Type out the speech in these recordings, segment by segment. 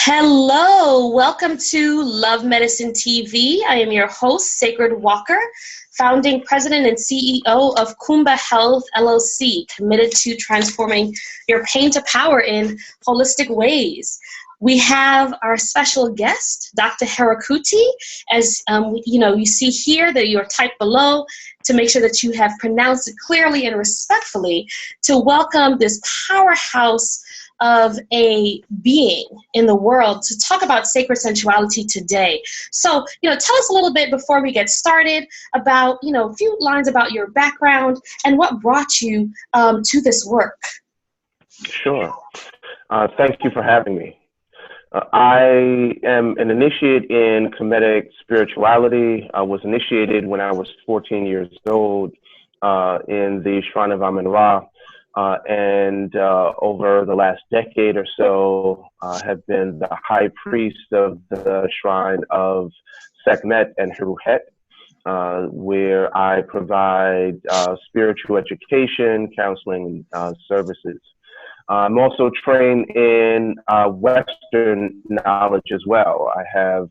Hello, welcome to Love Medicine TV. I am your host, Sacred Walker, founding president and CEO of Kumba Health LLC, committed to transforming your pain to power in holistic ways. We have our special guest, Dr. Herukhuti, as you see here that you're typed below to make sure that you have pronounced it clearly and respectfully to welcome this powerhouse of a being in the world to talk about sacred sensuality today. So, tell us a little bit before we get started about, a few lines about your background and what brought you to this work. Sure. Thank you for having me. I am an initiate in Kemetic spirituality. I was initiated when I was 14 years old in the Shrine of Amun-Ra. And over the last decade or so, have been the high priest of the Shrine of Sekhmet and Herukhuti, where I provide spiritual education, counseling services. I'm also trained in Western knowledge as well. I have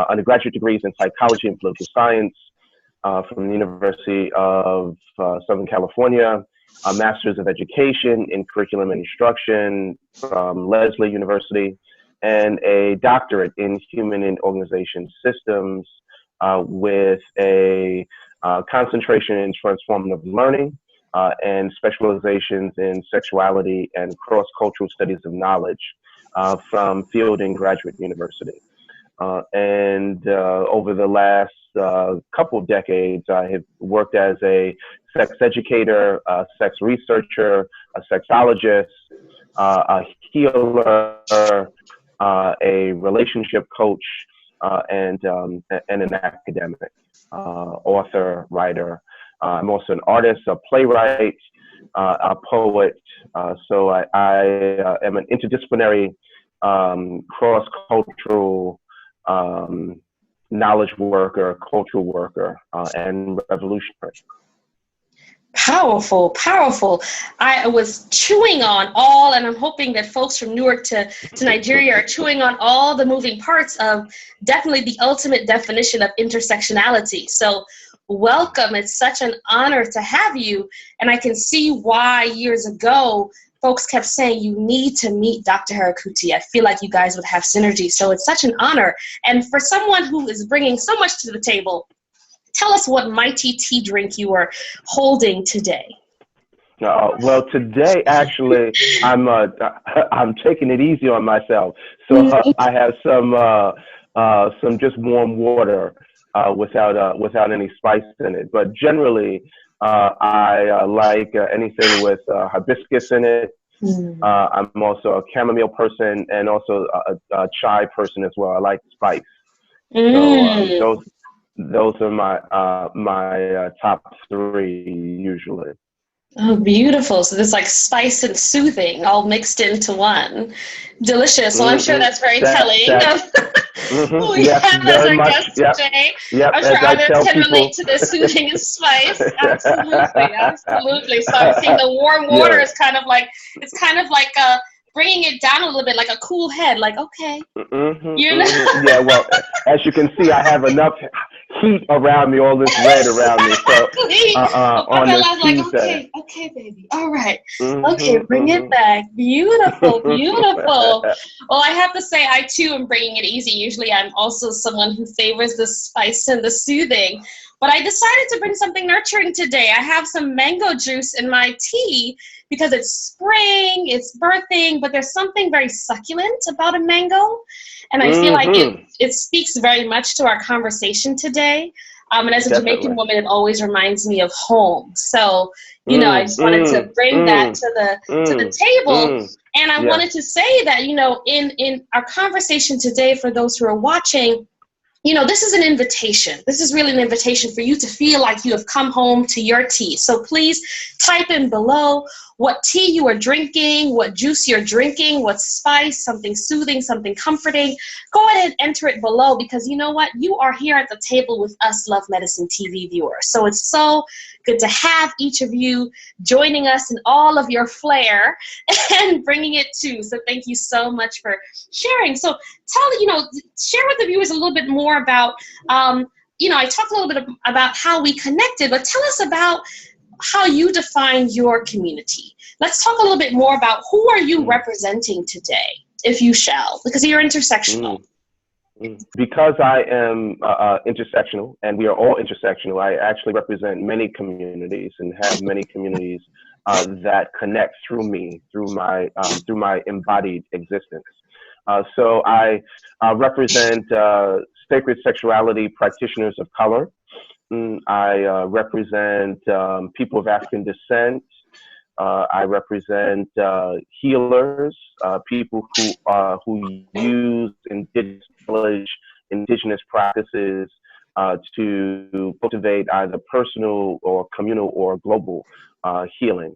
undergraduate degrees in psychology and political science from the University of Southern California, a Master's of Education in Curriculum and Instruction from Lesley University, and a doctorate in Human and Organization Systems with a concentration in transformative learning and specializations in sexuality and cross-cultural studies of knowledge from Fielding Graduate University. And over the last couple of decades, I have worked as a sex educator, a sex researcher, a sexologist, a healer, a relationship coach, and an academic, author, writer. I'm also an artist, a playwright, a poet. So I am an interdisciplinary, cross-cultural knowledge worker, cultural worker, and revolutionary. Powerful, powerful. I was chewing on all, and I'm hoping that folks from Newark to Nigeria are chewing on all the moving parts of definitely the ultimate definition of intersectionality. So welcome. It's such an honor to have you. And I can see why years ago, folks kept saying you need to meet Dr. Herukhuti. I feel like you guys would have synergy. So it's such an honor. And for someone who is bringing so much to the table, tell us what mighty tea drink you are holding today. Well, today actually I'm taking it easy on myself. So I have some just warm water without any spice in it. But generally, I like anything with hibiscus in it. I'm also a chamomile person and also a chai person as well. I like spice. So those are my top three usually. Oh, beautiful. So there's like spice and soothing all mixed into one. Delicious. Well, I'm sure that's very telling. Who we have as our guest today. I'm sure others can relate to this soothing and spice. Absolutely, absolutely. So I'm seeing the warm water is kind of like, it's kind of like bringing it down a little bit, like a cool head, like, okay. Yeah, well, as you can see, I have enough heat around me, all this red around me. So on this like, okay, baby, all right. Okay, bring it back. Beautiful, beautiful. Well, I have to say, I too am bringing it easy. Usually I'm also someone who favors the spice and the soothing. But I decided to bring something nurturing today. I have some mango juice in my tea because it's spring, it's birthing, but there's something very succulent about a mango. And I feel like it speaks very much to our conversation today. And as a Jamaican woman, it always reminds me of home. So, I just wanted to bring that to the table. And I wanted to say that, in our conversation today, for those who are watching, this is an invitation. This is really an invitation for you to feel like you have come home to your tea. So please type in below what tea you are drinking, what juice you're drinking, what spice, something soothing, something comforting. Go ahead and enter it below, because you know what? You are here at the table with us Love Medicine TV viewers. So it's so good to have each of you joining us in all of your flair and bringing it too. So thank you so much for sharing. So share with the viewers a little bit more about, I talked a little bit about how we connected, but tell us about how you define your community. Let's talk a little bit more about who are you representing today, if you shall, because you're intersectional. Because I am intersectional, and we are all intersectional, I actually represent many communities and have many communities that connect through me, through my embodied existence. So I represent sacred sexuality practitioners of color. I represent people of African descent. I represent healers, people who use indigenous knowledge, indigenous practices to cultivate either personal or communal or global healing.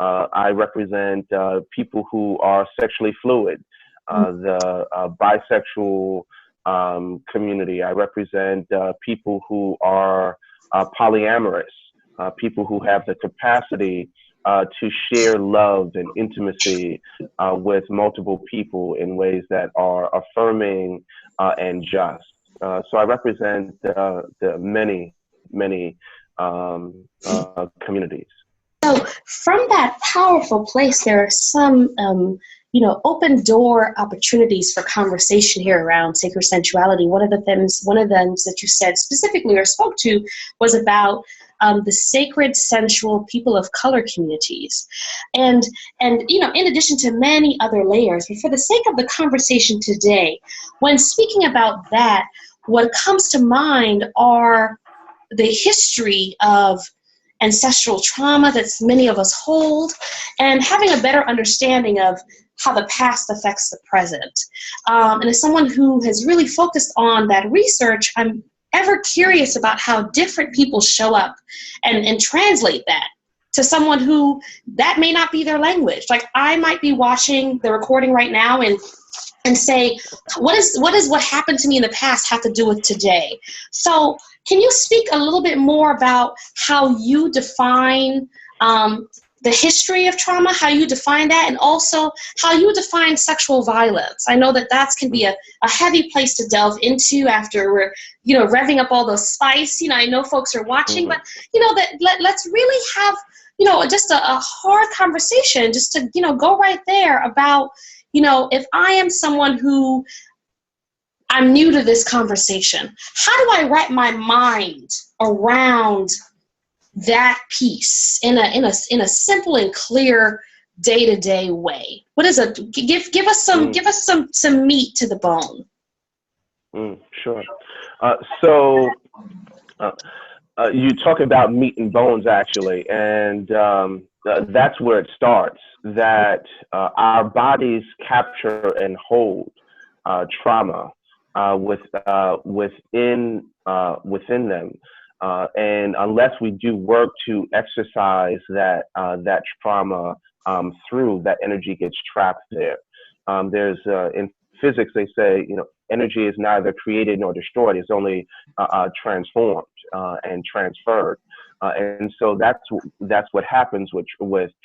I represent people who are sexually fluid, the bisexual community. I represent people who are polyamorous, people who have the capacity to share love and intimacy with multiple people in ways that are affirming and just. So I represent the many communities. So from that powerful place, there are some, open door opportunities for conversation here around sacred sensuality. One of them that you said specifically or spoke to was about the sacred sensual people of color communities. And in addition to many other layers, but for the sake of the conversation today, when speaking about that, what comes to mind are the history of ancestral trauma that many of us hold, and having a better understanding of how the past affects the present. And as someone who has really focused on that research, I'm ever curious about how different people show up and translate that to someone who that may not be their language. Like, I might be watching the recording right now and say, what happened to me in the past have to do with today? So can you speak a little bit more about how you define the history of trauma, how you define that, and also how you define sexual violence? I know that can be a heavy place to delve into after we're, revving up all those spice. I know folks are watching, but, let's really have, just a hard conversation, just to, go right there about, if I am someone who I'm new to this conversation, how do I wrap my mind around that piece in a simple and clear day-to-day way? What is it? Give us some meat to the bone. Sure. So you talk about meat and bones, actually, and that's where it starts. That our bodies capture and hold trauma within them. And unless we do work to exercise that trauma through, that energy gets trapped there. There's in physics, they say, energy is neither created nor destroyed; it's only transformed and transferred. And so that's what happens with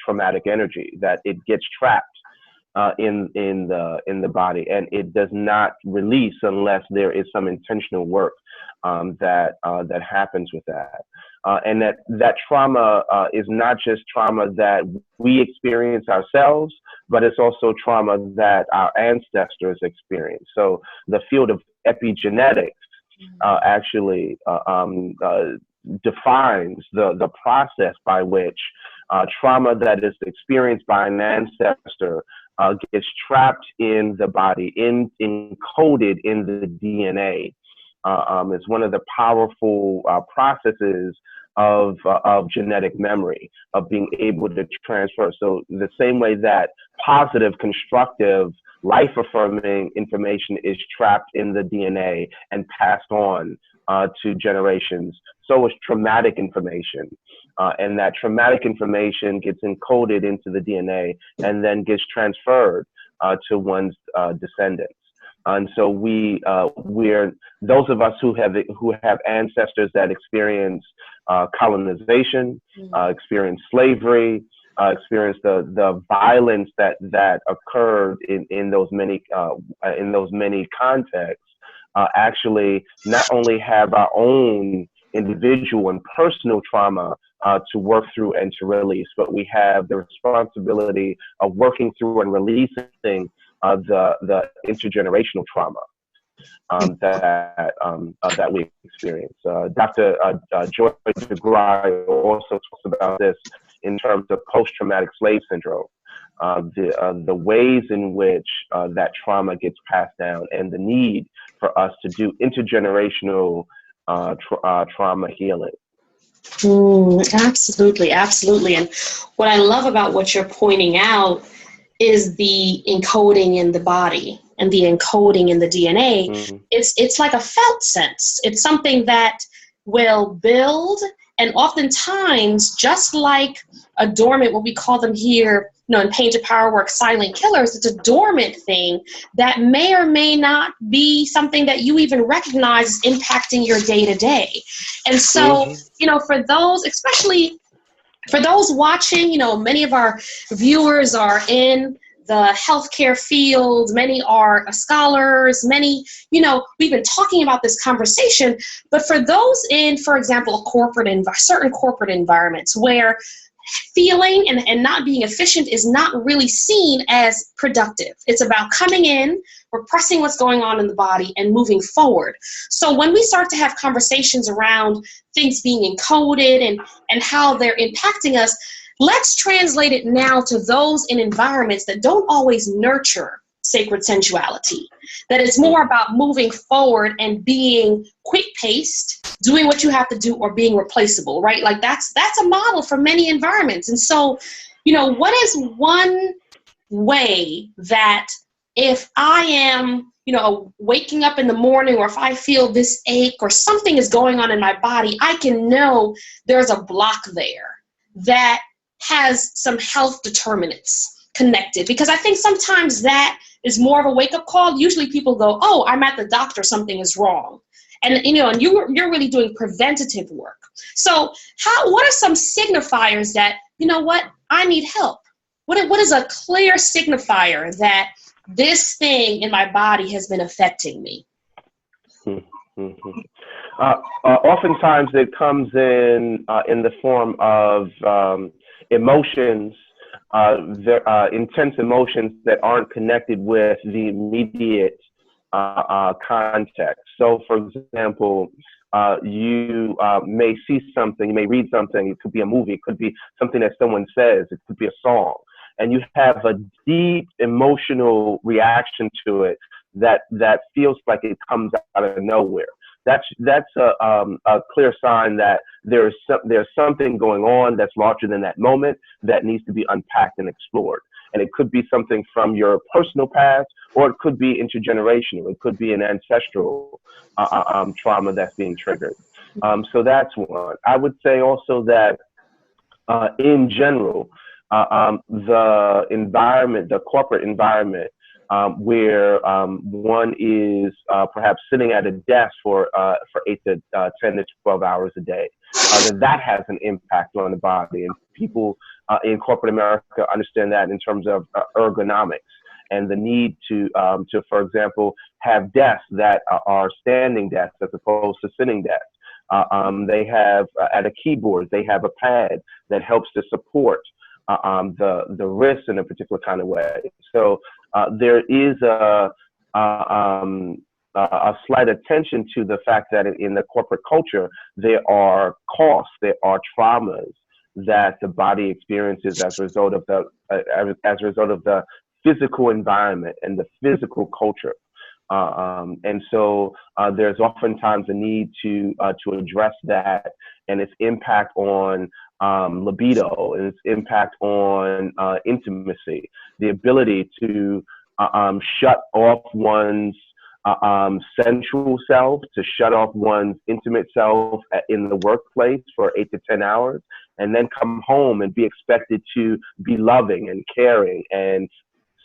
traumatic energy, that it gets trapped in the body, and it does not release unless there is some intentional work that happens with that. And that trauma is not just trauma that we experience ourselves, but it's also trauma that our ancestors experienced. So the field of epigenetics actually defines the process by which trauma that is experienced by an ancestor gets trapped in the body, encoded in the DNA. It's one of the powerful processes of genetic memory, of being able to transfer. So the same way that positive, constructive, life-affirming information is trapped in the DNA and passed on to generations, so is traumatic information And that traumatic information gets encoded into the DNA and then gets transferred to one's descendants. And so we're those of us who have ancestors that experience colonization, experience slavery, experience the violence that occurred in those many contexts. Actually, not only have our own individual and personal trauma to work through and to release, but we have the responsibility of working through and releasing the intergenerational trauma that we experience. Dr. Joy DeGruy also talks about this in terms of post-traumatic slave syndrome, the ways in which that trauma gets passed down, and the need for us to do intergenerational trauma healing. Absolutely, absolutely. And what I love about what you're pointing out is the encoding in the body and the encoding in the DNA. It's like a felt sense. It's something that will build, and oftentimes, just like a dormant, what we call them here, in Painted Power Work, silent killers, it's a dormant thing that may or may not be something that you even recognize is impacting your day-to-day. And so, for those, especially for those watching, many of our viewers are in the healthcare field, many are scholars, many, we've been talking about this conversation, but for those in, for example, certain corporate environments where feeling and not being efficient is not really seen as productive. It's about coming in, repressing what's going on in the body, and moving forward. So when we start to have conversations around things being encoded and how they're impacting us, let's translate it now to those in environments that don't always nurture sacred sensuality, that it's more about moving forward and being quick-paced, doing what you have to do, or being replaceable, right? Like that's a model for many environments. And so, what is one way that if I am, waking up in the morning, or if I feel this ache or something is going on in my body, I can know there's a block there that has some health determinants connected? Because I think sometimes that is more of a wake-up call. Usually people go, oh, I'm at the doctor, something is wrong. And and you're really doing preventative work. So what are some signifiers that, I need help? What is a clear signifier that this thing in my body has been affecting me? Oftentimes it comes in the form of emotions, intense emotions that aren't connected with the immediate context. So, for example, you may see something, you may read something, it could be a movie, it could be something that someone says, it could be a song, and you have a deep emotional reaction to it that feels like it comes out of nowhere. That's a clear sign that there's something going on that's larger than that moment that needs to be unpacked and explored. And it could be something from your personal past, or it could be intergenerational. It could be an ancestral trauma that's being triggered. So that's one. I would say also that in general, the environment, the corporate environment, where one is perhaps sitting at a desk for 8 to 10 to 12 hours a day, that has an impact on the body. And people in corporate America understand that in terms of ergonomics and the need to, for example, have desks that are standing desks as opposed to sitting desks. They have at a keyboard, they have a pad that helps to support the wrist in a particular kind of way. So there is a slight attention to the fact that in the corporate culture, there are costs, there are traumas that the body experiences as a result of the physical environment and the physical culture. And so there's oftentimes a need to address that and its impact on libido and its impact on intimacy, the ability to shut off one's sensual self, to shut off one's intimate self in the workplace for 8 to 10 hours, and then come home and be expected to be loving and caring and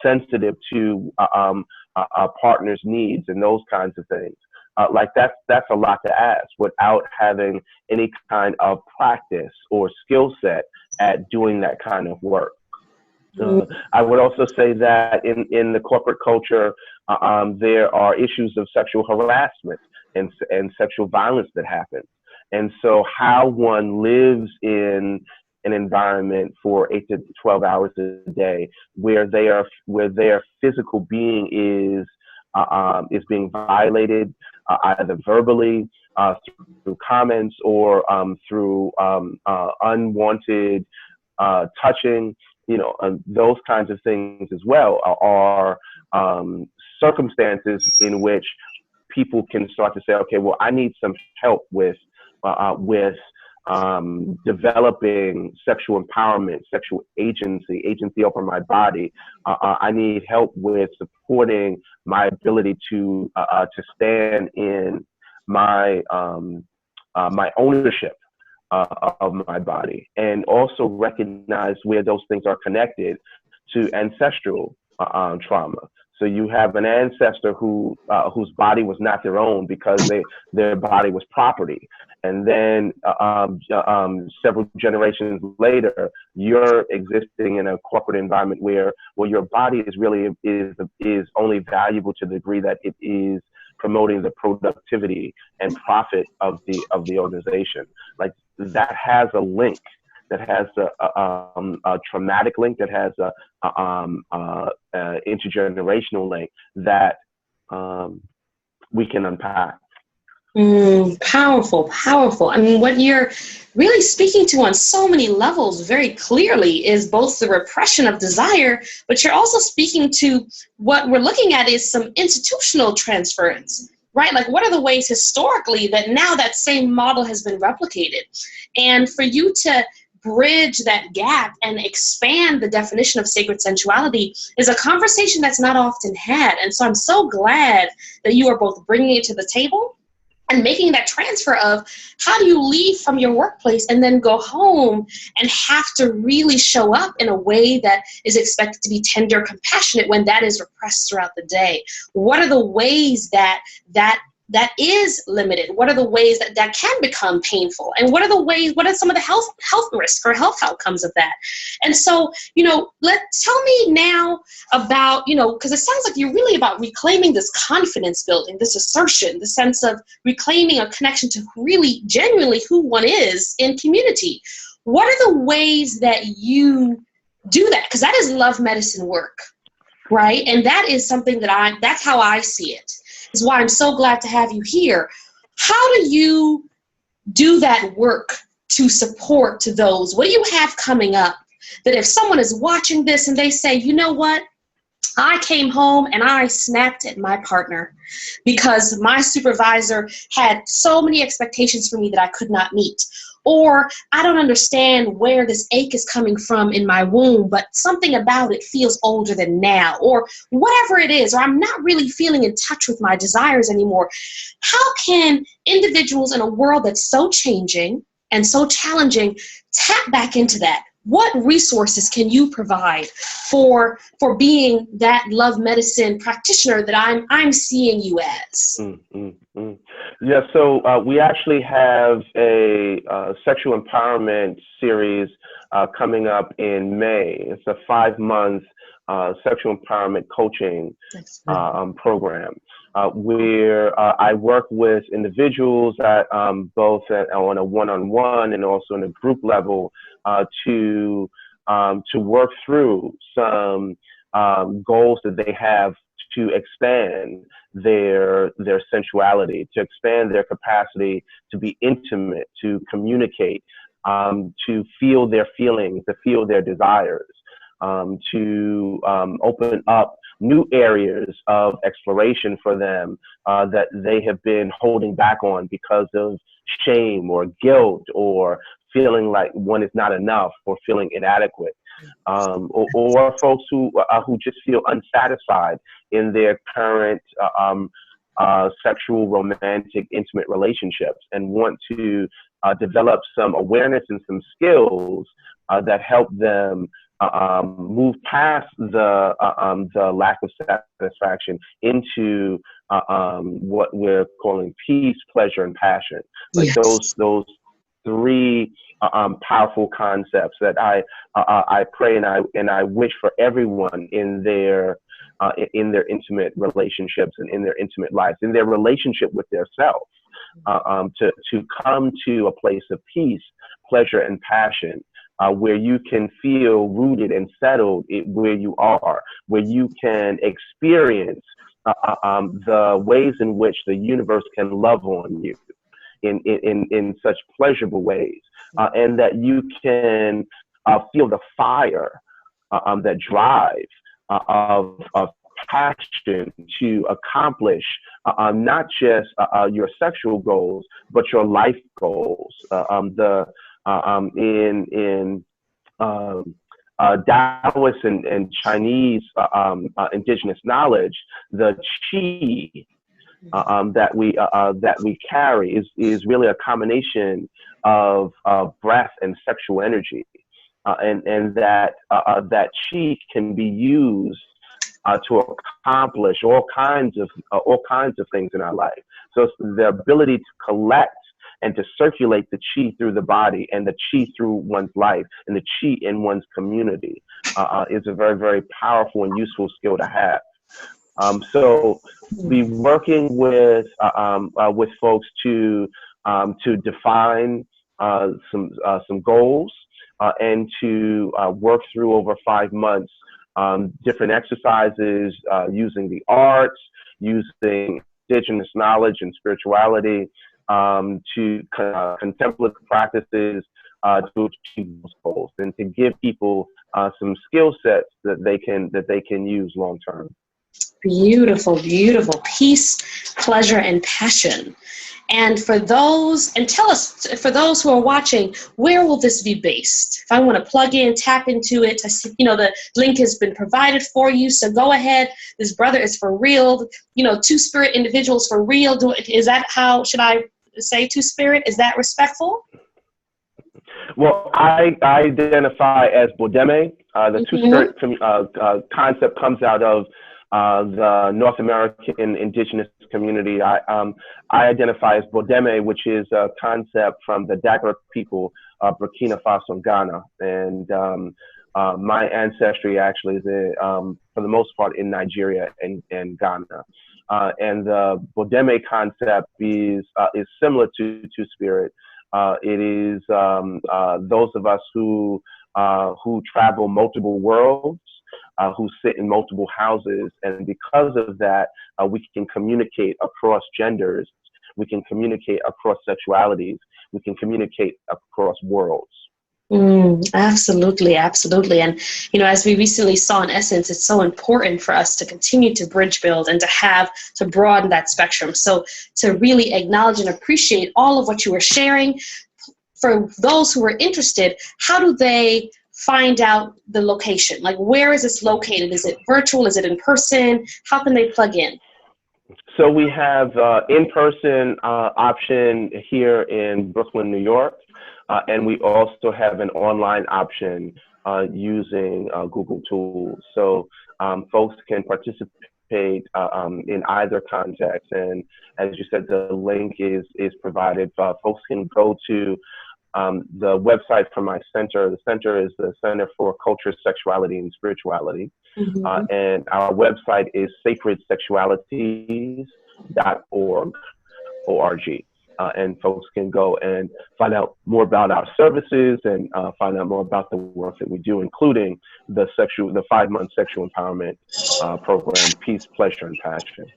sensitive to a partner's needs and those kinds of things. Like that's a lot to ask without having any kind of practice or skill set at doing that kind of work. I would also say that in the corporate culture, there are issues of sexual harassment and sexual violence that happens. And so how one lives in an environment for 8 to 12 hours a day where their physical being is being violated, either verbally, through comments, or through unwanted touching, those kinds of things as well are circumstances in which people can start to say, okay, well, I need some help with developing sexual empowerment, sexual agency over my body. I need help with supporting my ability to stand in my my ownership of my body, and also recognize where those things are connected to ancestral trauma. So you have an ancestor whose body was not their own because their body was property, and then several generations later, you're existing in a corporate environment where your body is only valuable to the degree that it is promoting the productivity and profit of the organization. Like, that has a link, that has a traumatic link, that has a intergenerational link that we can unpack. Powerful, powerful. I mean, what you're really speaking to on so many levels very clearly is both the repression of desire, but you're also speaking to what we're looking at is some institutional transference, right? Like, what are the ways historically that now that same model has been replicated? And for you to bridge that gap and expand the definition of sacred sensuality is a conversation that's not often had. And so I'm so glad that you are both bringing it to the table and making that transfer of how do you leave from your workplace and then go home and have to really show up in a way that is expected to be tender, compassionate when that is repressed throughout the day. What are the ways that is limited? What are the ways that can become painful? And what are some of the health risks or health outcomes of that? And so, tell me now about, because it sounds like you're really about reclaiming this confidence building, this assertion, the sense of reclaiming a connection to really genuinely who one is in community. What are the ways that you do that? Because that is love medicine work, right? And that is something that's how I see it. Is why I'm so glad to have you here. How do you do that work to support to those? What do you have coming up that if someone is watching this and they say, you know what, I came home and I snapped at my partner because my supervisor had so many expectations for me that I could not meet. Or I don't understand where this ache is coming from in my womb, but something about it feels older than now, or whatever it is, or I'm not really feeling in touch with my desires anymore. How can individuals in a world that's so changing and so challenging tap back into that? What resources can you provide for being that love medicine practitioner that I'm seeing you as? Yeah, so we actually have a sexual empowerment series coming up in May. It's a 5-month sexual empowerment coaching program where I work with individuals at both on a one-on-one and also in a group level to work through some goals that they have to expand their sensuality, to expand their capacity to be intimate, to communicate, to feel their feelings, to feel their desires, to open up new areas of exploration for them that they have been holding back on because of shame or guilt or feeling like one is not enough or feeling inadequate. Or folks who just feel unsatisfied in their current sexual, romantic, intimate relationships and want to develop some awareness and some skills that help them move past the lack of satisfaction into what we're calling peace, pleasure, and passion. Like Yes. those three powerful concepts that I pray and I wish for everyone in their intimate relationships and in their intimate lives, in their relationship with their self, to come to a place of peace, pleasure, and passion, where you can feel rooted and settled where you are, where you can experience the ways in which the universe can love on you in such pleasurable ways, and that you can feel the fire that drive of passion to accomplish not just your sexual goals, but your life goals. In Taoist and Chinese indigenous knowledge, the qi that we carry is really a combination of breath and sexual energy, and that qi can be used to accomplish all kinds of things in our life. So it's the ability to collect and to circulate the qi through the body and the qi through one's life and the qi in one's community is a very, very powerful and useful skill to have. So be working with folks to define some goals and to work through over 5 months different exercises using the arts, using indigenous knowledge and spirituality, to contemplative practices to achieve those goals, and to give people some skill sets that they can use long term. Beautiful, beautiful. Peace, pleasure, and passion. And for those, and tell us, for those who are watching, where will this be based? If I want to plug in, tap into it, I see, the link has been provided for you. So go ahead. This brother is for real. Two-spirit individuals for real. Is that how, should I say two-spirit? Is that respectful? Well, I identify as Bodeme. The two-spirit concept comes out of the North American indigenous community. I identify as Bodeme, which is a concept from the Dagara people of Burkina Faso and Ghana. And my ancestry actually is, for the most part, in Nigeria and Ghana. And the Bodeme concept is similar to Two-Spirit. It is those of us who travel multiple worlds, who sit in multiple houses, and because of that, we can communicate across genders, we can communicate across sexualities, we can communicate across worlds. Absolutely, absolutely. And, as we recently saw in Essence, it's so important for us to continue to bridge build and to broaden that spectrum. So to really acknowledge and appreciate all of what you were sharing. For those who are interested, how do they find out the location? Like, where is this located? Is it virtual? Is it in person? How can they plug in? So we have in-person option here in Brooklyn, New York. And we also have an online option using Google tools. So folks can participate in either context. And as you said, the link is provided. Folks can go to the website for my center. The center is the Center for Culture, Sexuality, and Spirituality. And our website is sacredsexualities.org. And folks can go and find out more about our services and find out more about the work that we do, including the 5-month sexual empowerment program, Peace, Pleasure, and Passion.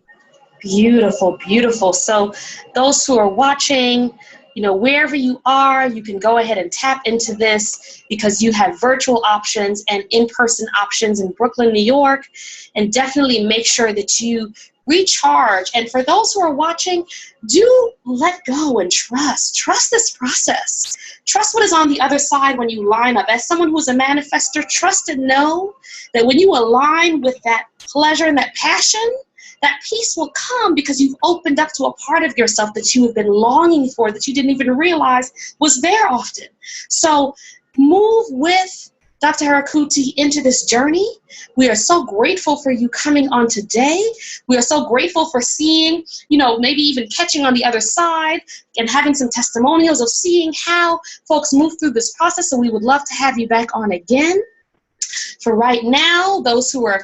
Beautiful, beautiful. So those who are watching, wherever you are, you can go ahead and tap into this, because you have virtual options and in-person options in Brooklyn, New York, and definitely make sure that you recharge. And for those who are watching, do let go and trust this process. Trust what is on the other side when you line up. As someone who's a manifestor, trust and know that when you align with that pleasure and that passion, that peace will come because you've opened up to a part of yourself that you have been longing for, that you didn't even realize was there often. So move with Dr. Herukhuti into this journey. We are so grateful for you coming on today. We are so grateful for seeing, maybe even catching on the other side and having some testimonials of seeing how folks move through this process. So we would love to have you back on again. For right now, those who are,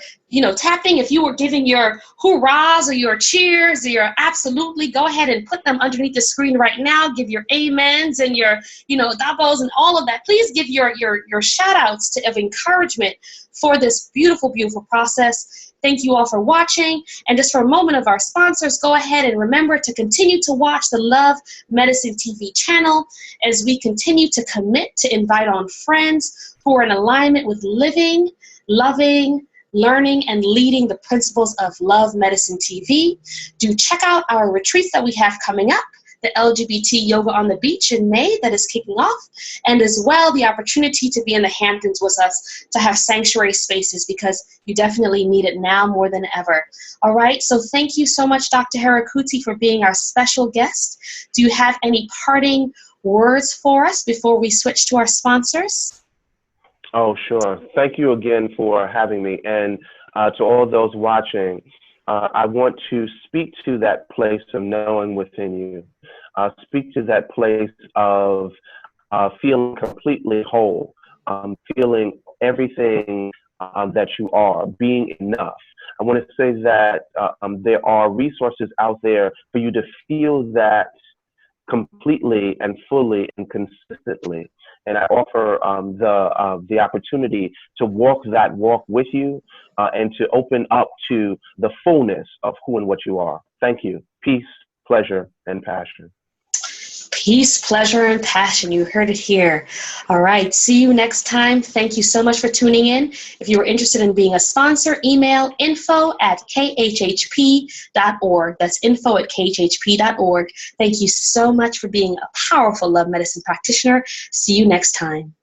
tapping, if you were giving your hurrahs or your cheers or your absolutely, go ahead and put them underneath the screen right now. Give your amens and your, dabos and all of that. Please give your shout outs of encouragement for this beautiful, beautiful process. Thank you all for watching. And just for a moment of our sponsors, go ahead and remember to continue to watch the Love Medicine TV channel as we continue to commit to invite on friends who are in alignment with living, loving, learning, and leading the principles of Love Medicine TV. Do check out our retreats that we have coming up, the LGBT Yoga on the Beach in May that is kicking off, and as well the opportunity to be in the Hamptons with us to have sanctuary spaces, because you definitely need it now more than ever. All right, so thank you so much, Dr. Herukhuti, for being our special guest. Do you have any parting words for us before we switch to our sponsors? Oh, sure. Thank you again for having me. And to all those watching, I want to speak to that place of knowing within you. Speak to that place of feeling completely whole, feeling everything that you are, being enough. I want to say that there are resources out there for you to feel that completely and fully and consistently. And I offer the opportunity to walk that walk with you and to open up to the fullness of who and what you are. Thank you. Peace, pleasure, and passion. Peace, pleasure, and passion. You heard it here. All right. See you next time. Thank you so much for tuning in. If you are interested in being a sponsor, email info@khhp.org. That's info@khhp.org. Thank you so much for being a powerful love medicine practitioner. See you next time.